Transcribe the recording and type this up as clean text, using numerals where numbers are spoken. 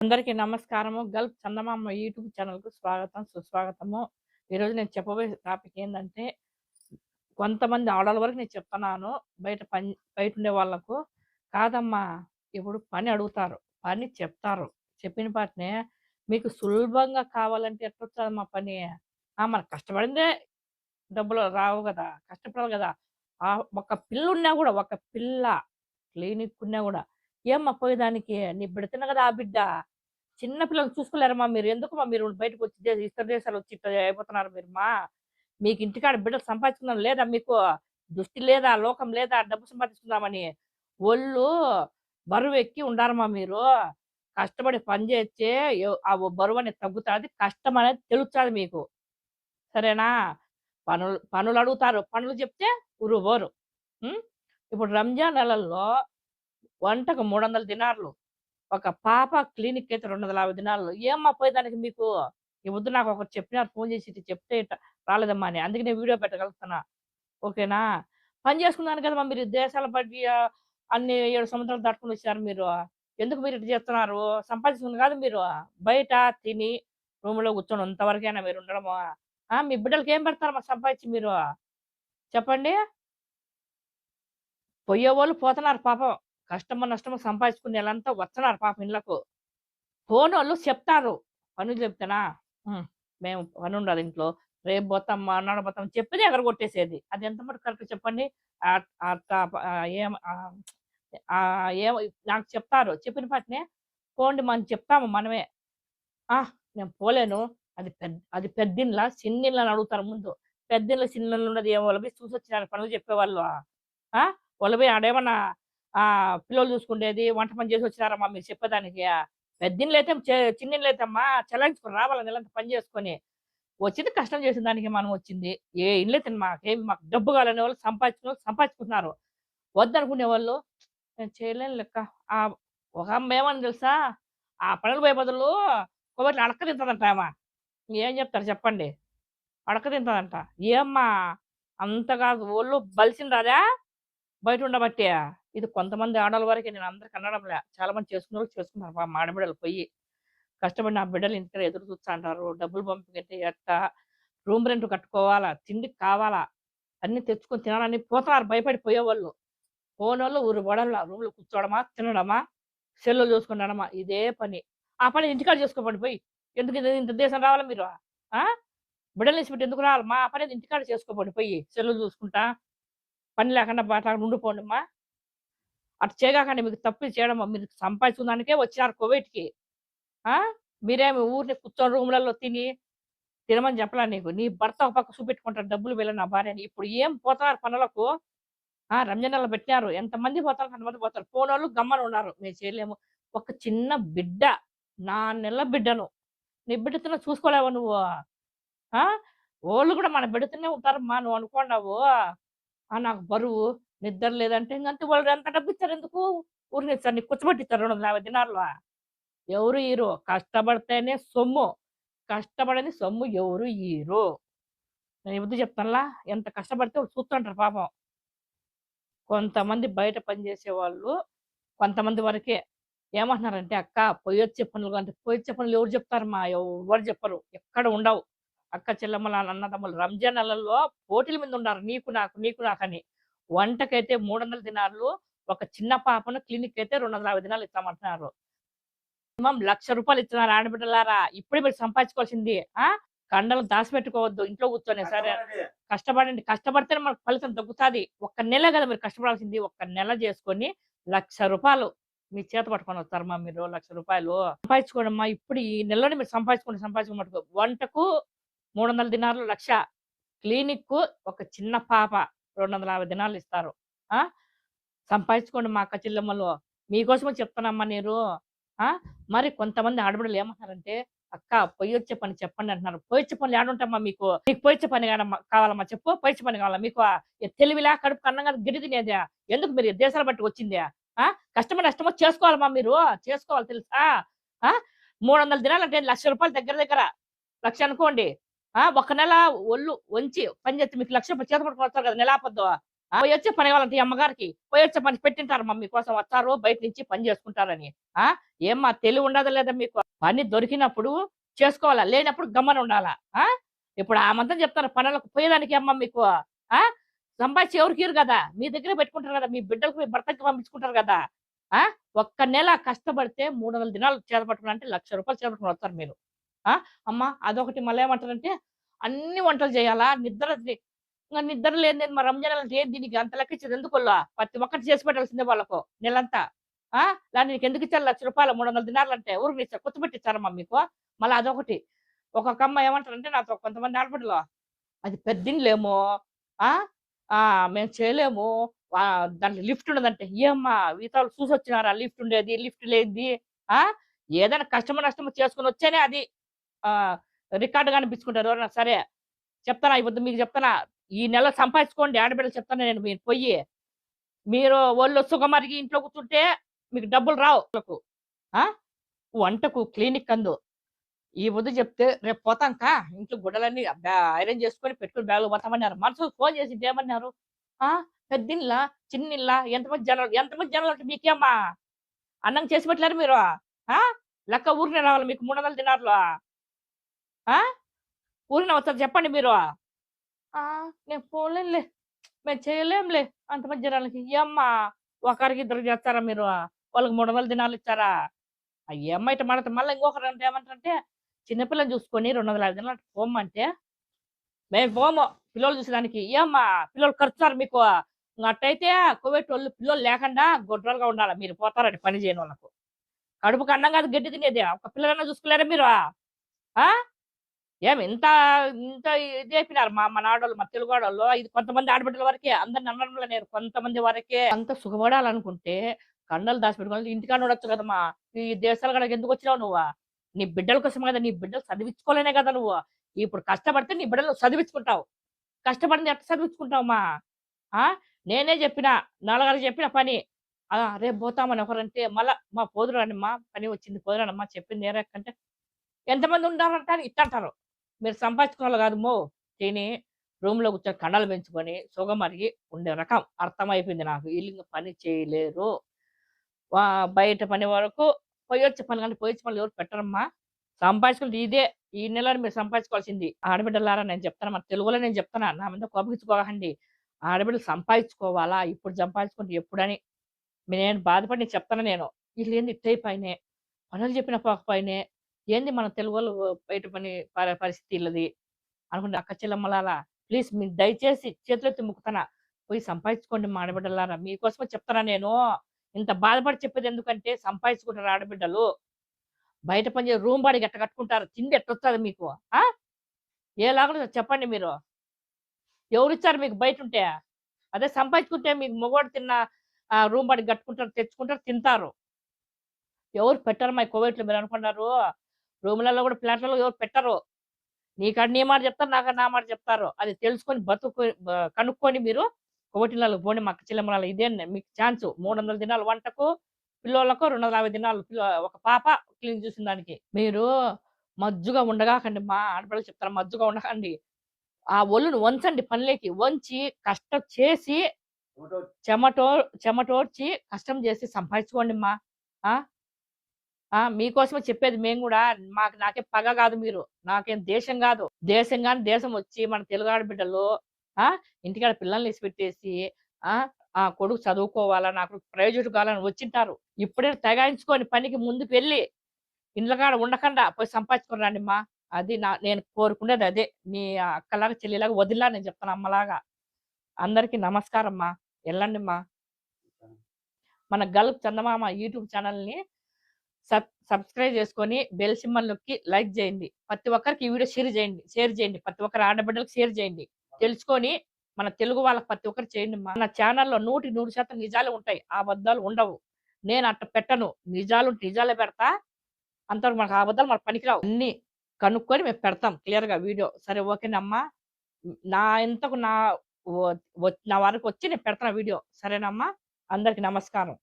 అందరికీ నమస్కారము. గల్ఫ్ చందమామ యూట్యూబ్ ఛానల్‌కు స్వాగతం, సుస్వాగతము. ఈరోజు నేను చెప్పబోయే టాపిక్ ఏందంటే, కొంతమంది ఆడోళ్ళ వరకు నేను చెప్తున్నాను. బయటుండే వాళ్ళకు, కాదమ్మా ఇప్పుడు పని అడుగుతారు, పని చెప్తారు. చెప్పిన పాటనే మీకు సులభంగా కావాలంటే ఎట్టొస్తదమ్మా పని? మనం కష్టపడిందే డబ్బులు రావు గదా! కష్టపడాలి గదా! ఒక పిల్లున్నా గూడా, ఒక పిల్ల క్లినిక్ ఉన్నా గూడా, ఏమ్మా పోయేదానికి నీ బిడ్డతోనే గదా ఆ బిడ్డ. చిన్న పిల్లల్ని చూసుకోలేరమ్మా మీరు. ఎందుకమ్మా మీరు బయటకొచ్చి ఇతర దేశాలొచ్చి ఇట్లా అయిపోతున్నారు మీరమ్మా. మీకు ఇంటికాడ బిడ్డలు సంపాదించుకుందాం లేదా మీకు? దృష్టి లేదా? లోకం లేదా? డబ్బు సంపాదించుకుందామని. ఒళ్ళు బరువెక్కి ఉండారమ్మా మీరు. కష్టపడి పని జేస్తే ఆ బరువనేది తగ్గుతాది. కష్టం అనేది తెలుస్తది మీకు. సరేనా? పనులడుగుతారు. పనులు చెప్తే ఉరువోరు. హ్మ్. ఇప్పుడు రంజాన్ నెలల్లో వంటకు 300 దినార్లు. ఒక పాప క్లినిక్‌కైతే 250 దినాలు. ఏమ్మా పోయేదానికి మీకు? ఈ పొద్దు నాకొకరు చెప్పినారు ఫోను చేసి ఇట్ట చెప్తే రాలేదమ్మా అని. అందుకే నేను వీడియో పెట్టగలుగుతున్నా. ఓకేనా? పని చేసుకున్నాను కదమ్మా మీరు దేశాల బట్టి అన్ని 7 సముద్రాలు దాటుకొనొచ్చారు మీరు. ఎందుకు మీరు ఇట్ట చేస్తున్నారు? సంపాదించుకుంది కాదు మీరు. బయట తిని రూమ్‌లో కూర్చొని అంతవరకేనా మీరుండడము? మీ బిడ్డలకి ఏం పెడతారమ్మా సంపాదించి మీరు? చెప్పండి? పోయేవాళ్ళు పోతున్నారు పాపం. కష్టమో, నష్టమో సంపాదించుకుని నెలంతా వస్తున్నారు పాపం ఇళ్ళకు. పోనోళ్ళు చెప్తారు. పనులు చెప్తేనా, హ్మ్. మేము పనుండదు ఇంట్లో. రేపు పోతాం, మర్నాడు పోతాం చెప్పితే ఎగరగొట్టేసేది. అది ఎంత మటుకు కరెక్ట్ చెప్పండి? ఆహ్, అట్లా ఏం ఏమో నాకు చెప్తారు. చెప్పిన పాటనే పోండి మనం చెప్తాము మనమే. ఆ! నేను పోలేను. అది పెద్దిల్లా, చిన్నిల్లా అని అడుగుతారు ముందు. పెద్దిల్లు, చిన్నిల్లు ఉన్నది ఏమో వాళ్ళ పోయి చూసొచ్చినారు పనులు చెప్పేవాళ్ళు. వాళ్ళు పోయి ఆడేమన్నా పిల్లోళ్ళు చూసుకుండేది, వంట పని చేసి వచ్చినారమ్మా మీరు చెప్పేదానికి. పెద్దిండ్లయితే చిన్నిండ్లయితేమ్మా చెలాయించుకొని రావాలా నెలంతా పని చేసుకొని. వచ్చింది కష్టం చేసిన దానికి మనం వచ్చింది. ఏ ఇల్లయితే మాకు డబ్బు కావాలనే వాళ్ళు సంపాదించుకున్నోళ్ళు సంపాదించుకుంటున్నారు. వద్దనుకునేవాళ్ళు నేను చేయలేను లెక్క. ఆహ్, ఒక అమ్మ ఏమని తెలుసా? ఆ పనులు పోయే బదులు కొవ్వొత్తులు అడక్క తింటదంట ఆమ. ఏం చెప్తారు చెప్పండి? అడక తింటదంట. ఏమ్మా అంతగా ఒళ్ళు బలిసిందాదా? బయట ఉండబట్టి. ఇది కొంతమంది ఆడోళ్ళ వరకే నేను అందరికి అనడంలే. చాలా మంది చేసుకున్నోళ్ళు చేసుకున్నారు పాపం ఆడబిడ్డలు పోయి. కష్టపడి నా బిడ్డలు ఇంటికాడ ఎదురు చూస్తాంటారు. డబ్బులు పంపియంటే ఎట్టా? రూమ్ రెంట్ కట్టుకోవాలా, తిండికి కావాలా, అన్నీ తెచ్చుకొని తినాలని పోతున్నారు భయపడి పోయేవాళ్ళు. పోనోళ్ళు ఊరు గొడవల రూమ్‌లో కూర్చోవడమా, తినడమా, సెల్లులు చూసుకుండడమా ఇదే పని. ఆ పని ఇంటికాడ చేసుకోపోండి పోయి. ఎందుకు ఇంత దేశం రావాలా మీరు? ఆ! బిడ్డలని ఇడిసిపెట్టి ఎందుకు రావాలి? మా పనేది ఇంటికాడ చేసుకోపోండి పోయి. సెల్లులు చూసుకుంటా, పని లేకుండా అట్లాగా ఉండిపోండమ్మా. అటు చేయగాకండి మీకు తప్పు చేయడమా మీరు సంపాదించుకున్నానికే వచ్చారు కువైట్‌కి. ఆ! మీరేమి ఊరినే కూర్చొని రూమ్‌లలో తినమని చెప్పలా నీకు. నీ భర్త ఒక పక్క చూపెట్టుకుంటాడు డబ్బులు వీళ్ళ నా భార్యని. ఇప్పుడు ఏం పోతున్నారు పనులకు. రంజాన్ నెలలో పెట్టినారు. ఎంతమంది పోతారు అంతమంది పోతారు. పోనోళ్ళు గమ్మున ఉన్నారు. మేము చేయలేము. ఒక చిన్న బిడ్డ, 4 నెలల బిడ్డను, నీ బిడ్డతోనే చూసుకోలేవా నువ్వు? ఆ! వోళ్ళు కూడా మన బిడ్డతోనే ఉంటారమ్మా నువ్వు అనుకోండావు. నాకు బరువు, నిద్ర లేదంటే ఇంగంతే వాళ్ళు ఎంత డబ్బిస్తారు ఎందుకు? ఊరికే ఇస్తారు నీకు కూర్చోబెట్టిస్తారు 250 దినార్లు. ఎవరు ఇయ్యరు. కష్టపడితేనే సొమ్ము. కష్టపడని సొమ్ము ఎవరు ఇయ్యరు. నేను ఈ బుద్ధి చెప్తానులా. ఎంత కష్టపడితే వాళ్ళు చూస్తుంటారు పాపం. కొంతమంది బయట పనిచేసేవాళ్ళు, కొంతమంది వరకే. ఏమంటున్నారంటే, "అక్క పొయ్యొచ్చే పనులు" అంటే పొయ్యొచ్చే పనులు ఎవరు చెప్తారమ్మా? ఎవ్వరు చెప్పరు. ఎక్కడ ఉండవు. అక్క చెల్లెమ్మలు, అన్నదమ్ములు రంజాన్ నెలల్లో పోటీల మీద ఉండారు. నీకు నాకు, నీకు నాకని. వంటకైతే 300 దినార్లు, ఒక చిన్న పాపను క్లినిక్‌కైతే 250 దినాలు ఇస్తామంటున్నారు. మినిమమ్ రూ. 1,00,000 ఇస్తున్నారు ఆడబిడ్డలారా! ఇప్పుడే మీరు సంపాదించుకోవాల్సింది. ఆ! కండలు దాసిపెట్టుకోవద్దు ఇంట్లో కూర్చొని. సరే కష్టపడండి. కష్టపడితేనే మనకు ఫలితం దక్కుతాది. ఒక్క నెలే గదా మీరు కష్టపడాల్సింది. ఒక్క నెల చేసుకొని రూ. 1,00,000 మీ చేత పట్టుకొని వస్తారమ్మా మీరు రూ. 1,00,000 సంపాదించుకోండమ్మా. ఇప్పుడు ఈ నెలలోనే మీరు సంపాదించుకోండి మటుకు. వంటకు 300 దినార్లు 1,00,000 క్లినిక్కు ఒక చిన్న పాప 250 దినాలు ఇస్తారు. ఆ! సంపాదించుకోండి మా అక్క చెల్లెమ్మలు. మీకోసమే చెప్తానమ్మా నేను. ఆ! మరి కొంతమంది ఆడబిడ్డలు ఏమంటున్నారంటే, "అక్క పొయ్యొచ్చే పని చెప్పండి" అంటున్నారు. పొయ్యొచ్చే పనులు ఏడుంటమ్మా మీకు? మీకు పొయ్యొచ్చే పని కావాలమ్మా చెప్పు? పొయ్యొచ్చే పని కావాలా మీకు? తెలివిలా కడుపుకి అన్నం కాదు గిడి తినేదా? ఎందుకు మీరు దేశాలు బట్టి వచ్చిందా? కష్టమో నష్టమో చేసుకోవాలమ్మా మీరు. చేసుకోవాలి తెలుసా? ఆ! 300 దినాలంటే రూ. 1,00,000 దగ్గర దగ్గర. 1,00,000 అనుకోండి. ఒక నెల ఒళ్ళు వంచి పని చేస్తే మీకు రూ. 1,00,000 చేత పట్టుకొని వస్తారు కదా! నెలాపొద్దు. పోయి వచ్చే పని వాళ్ళంటే ఈ అమ్మగారికి పోయి వచ్చే పని పెట్టింటారు మా మీకోసం వస్తారు బయట నుంచి పని చేసుకుంటారని. ఆ ఏమ్మా తెలివి ఉండదా లేదా మీకు? పని దొరికినప్పుడు చేసుకోవాలా, లేనప్పుడు గమ్మన ఉండాలా. ఇప్పుడు ఆమంతా చెప్తారు పనులకు పోయేదానికి అమ్మ మీకు. ఆ సంపాదించి ఎవరికి ఇవ్వరు కదా, మీ దగ్గరే పెట్టుకుంటారు కదా, మీ బిడ్డలకు మీ భర్తకి పంపించుకుంటారు కదా. ఆ ఒక్క నెల కష్టపడితే 300 దినాలు చేతపట్టుకున్నా అంటే ₹1,00,000 చేతపట్టుకుని వస్తారు మీరు. అమ్మ అదొకటి మళ్ళీ ఏమంటారంటే అన్ని వంటలు చేయాలా, నిద్ర లేనిదేంది మా రంజాన్ అంటే ఏంది దీనికి అంత లెక్కిచ్చేది ఎందుకోల్లా? ప్రతి ఒక్కటి చేసి పెట్టాల్సిందే వాళ్ళకు నెలంతా. దాన్ని నీకెందుకు ఇచ్చారు ₹1,00,000 300 దినాలంటే ఊరికి ఇచ్చారు కుత్తబెట్టిచ్చారమ్మా మీకు. మళ్ళా అదొకటి. ఒక్కొక్క అమ్మ ఏమంటారంటే నాతో కొంతమంది ఆడపడులు, అది పెద్దిండ్లేమో, ఆ! మేము చేయలేము. దాంట్లో లిఫ్ట్ ఉండదంటే, ఏమ్మా ఈతలు చూసొచ్చినారా లిఫ్ట్ ఉండేది, లిఫ్ట్ లేనిది? ఆ! ఏదైనా కష్టమో నష్టమో చేసుకొనొచ్చేనే అది రికార్డ్‌గా అనిపించుకుంటారు ఎవరైనా సరే. చెప్తానా ఇప్పుడు మీకు చెప్తానా, ఈ నెల సంపాదించుకోండి ఆడబిడ్డలు చెప్తాను నేను మీరు పొయ్యి. మీరు ఒళ్ళు సుఖమరిగి ఇంట్లో కూర్చుంటే మీకు డబ్బులు రావు. ఆ! వంటకు క్లినిక్ అందు. ఈ పొద్దు చెప్తే రేపు పోతాంకా ఇంట్లో గుడ్డలన్నీ ఐరన్ చేసుకొని పెట్టుకొని బ్యాగ్‌లో పోతామన్నారు. మనుషులు ఫోన్ చేసింటే ఏమన్నారు? ఆ! పెద్దిల్లా? చిన్నిల్లా? ఎంతమంది జనాలంటే మీకేమ్మా? అన్నం చేసి పెట్టలేరా మీరు? లెక్క ఊరికనే రావాలా మీకు 300 దినార్లు? ఆ! ఊరికనే వస్తదా చెప్పండి మీరు? నేను పోలేనులే. మేము చేయలేంలే అంతమంది జనాలకి. ఏమ్మా ఒకరికి ఇద్దరికి చేస్తారా మీరు? వాళ్ళకి 300 దినాలు ఇచ్చారా? అయ్యమ్మ ఇట్ట మాట్లాడితే మళ్ళా ఇంకొకరంటే ఏమంటారంటే, చిన్న పిల్లని చూసుకొని 250 దినాలు పోమ్మంటే, మేము పోము పిల్లోల్ని చూసేదానికి. ఏమ్మా పిల్లోళ్ళు కరుస్తారు మీకు. అట్టయితే కువైటోళ్ళు పిల్లోళ్ళు లేకుండా గొడ్రాలుగా ఉండాలా మీరు పోతారండి పని చేయనోళ్ళకు. కడుపుకి అన్నం కాదు గడ్డి తినేది. ఒక పిల్లలన్నా చూసుకోలేరా మీరు? ఆ! ఏమి ఇంత ఇంత ఇది అయిపోయినారు మన ఆడోళ్ళు, మా తెలుగాడోళ్ళు. ఇది కొంతమంది ఆడబిడ్డల వరకే. అందరిని అనడంలో నేను కొంతమంది వరకే. అంత సుఖపడాలనుకుంటే కండలు దాచిపెట్టుకొని ఇంటికాడ ఉండొచ్చు కదమ్మా! ఈ దేశాల కాడకి ఎందుకొచ్చినావు నువ్వు? నీ బిడ్డల కోసం కదా! నీ బిడ్డలు చదివించుకోలేనే కదా నువ్వు. ఇప్పుడు కష్టపడితే నీ బిడ్డలు చదివించుకుంటావు. కష్టపడింది ఎట్ట చదివించుకుంటావమ్మా? ఆ! నేనే చెప్పిన, నలుగురికి చెప్పిన పని. రేపు పోతామని ఒకరంటే మళ్ళా పోదురాండమ్మా పని వచ్చింది పోదురాండమ్మా చెప్పింది ఏ రకంటే ఎంతమంది ఉన్నారంటారు ఇట్టంటారు. మీరు సంపాదించుకున్నోళ్ళు కాదమ్మో. తిని రూమ్‌లో కూర్చొని కండలు పెంచుకొని సుగమరిగి ఉండే రకం. అర్థమైపోయింది నాకు. ఈళ్ళింక పని చేయలేరు. బయట పని వరకు పొయ్యొచ్చే పని కానీ పొయ్యొచ్చే పనులు ఎవరు పెట్టరమ్మా. సంపాదించుకునేది ఇదే. ఈ నెలలో మీరు సంపాదించుకోవాల్సింది. ఆడబిడ్డలారా నేను చెప్తాను మన తెలుగులో నేను చెప్తున్నా. నా మీద కోపగించుకోకండి. ఆడబిడ్డలు సంపాదించుకోవాలా? ఇప్పుడు సంపాదించుకుంటే ఎప్పుడని నేను బాధపడి చెప్తాను నేను. ఈళ్ళేంది ఇట్టయిపాయనే. పనులు చెప్పిన పోకపోయినే. ఏంది మన తెలుగోళ్ళు బయట పని పరిస్థితి ఈళ్ళది. అనుకుంటే అక్క చెల్లెమ్మలారా ప్లీజ్ మీరు దయచేసి చేతులెత్తి మొక్కుతున్నా. పోయి సంపాదించుకోండి మా ఆడబిడ్డలారా. మీకోసమే చెప్తున్నా నేను. ఇంత బాధపడి చెప్పేది ఎందుకంటే సంపాదించుకుంటారు ఆడబిడ్డలు. బయట పని రూమ్ బాడిగ ఎట్ట కట్టుకుంటారు? తిండి ఎట్టొస్తది మీకు? ఆ! ఏలాగుంటదో చెప్పండి మీరు? ఎవరిచ్చారు మీకు బయటుంటే? అదే సంపాదించుకుంటే మీకు మగవాడు తిన్న రూమ్ బాడిగ కట్టుకుంటారు, తెచ్చుకుంటారు, తింటారు. ఎవరు పెట్టరమ్మా ఈ కువైట్‌లో మీరనుకున్నారు. రూములలో గూడా ఫ్లాట్‌లలో ఎవరు పెట్టరు. నీకాడ నీ మాట చెప్తారు. నాకాడ నా మాట చెప్తారు. అది తెలుసుకొని కనుక్కొని మీరు కువైట్‌లలోకి పోండి మా అక్క చెల్లెమ్మలారా. ఇదే మీకు ఛాన్సు. 300 దినాలు వంటకు, పిల్లోళ్ళకు 250 దినాలు ఒక పాప క్లీన్ చూసిన దానికి. మీరు మజ్జుగా ఉండగాకండి మా ఆడపిల్లకి చెప్తాను మజ్జుగా ఉండకండి. ఆ ఒళ్ళును వంచండి పనిలేకి. వంచి కష్టం చేసి చెమటో చెమటోడ్చి కష్టం చేసి సంపాదించుకోండిమ్మా. ఆ! మీకోసమే చెప్పేది మేము గూడా. నాకేం పగ గాదు మీరు. నాకేం దేశం గాదు. దేశం గాని దేశం వచ్చి మన తెలుగు ఆడబిడ్డలు ఇంటికాడ పిల్లల్ని ఇసిపెట్టేసి ఆ! కొడుకు చదువుకోవాలా, నా కొడుకు ప్రైవేట్ కావాలని వచ్చింటారు. ఇప్పుడే తెగాయించుకొని పనికి ముందుకు వెళ్లి, ఇండ్ల కాడ ఉండకుండా పోయి సంపాదించుకొని రండిమ్మా. అది నేను కోరుకునేది అదే. నీ అక్కలాగా, చెల్లిలాగా, వదినలాగా నేను చెప్తాను అమ్మలాగా. అందరికి నమస్కారమ్మా. ఎళ్ళండిమ్మా. మన గల్ఫ్ చందమామ యూట్యూబ్ ఛానెల్‌ని సబ్స్క్రైబ్ చేసుకొని బెల్ సింబల్ నొక్కి లైక్ చేయండి. ప్రతి ఒక్కరికి ఈ వీడియో షేర్ చేయండి. ప్రతి ఒక్కరి ఆడబిడ్డలకు షేర్ చేయండి. తెలుసుకొని మన తెలుగు వాళ్ళకి ప్రతి ఒక్కరు చేయండి. మన ఛానెల్‌లో 100% నిజాలే ఉంటాయి. అబద్ధాలు ఉండవు. నేను అట్ట పెట్టను. నిజాలే పెడతా. అంతవరకు మనకు అబద్ధాలు మనకు పనికిరావు. అన్నీ కనుక్కొని మేము పెడతాం క్లియర్‌గా వీడియో. సరే ఓకేనమ్మా. నా ఇంతకు నా వరకు వచ్చి నేను పెడతాను వీడియో. సరేనమ్మా. అందరికి నమస్కారం.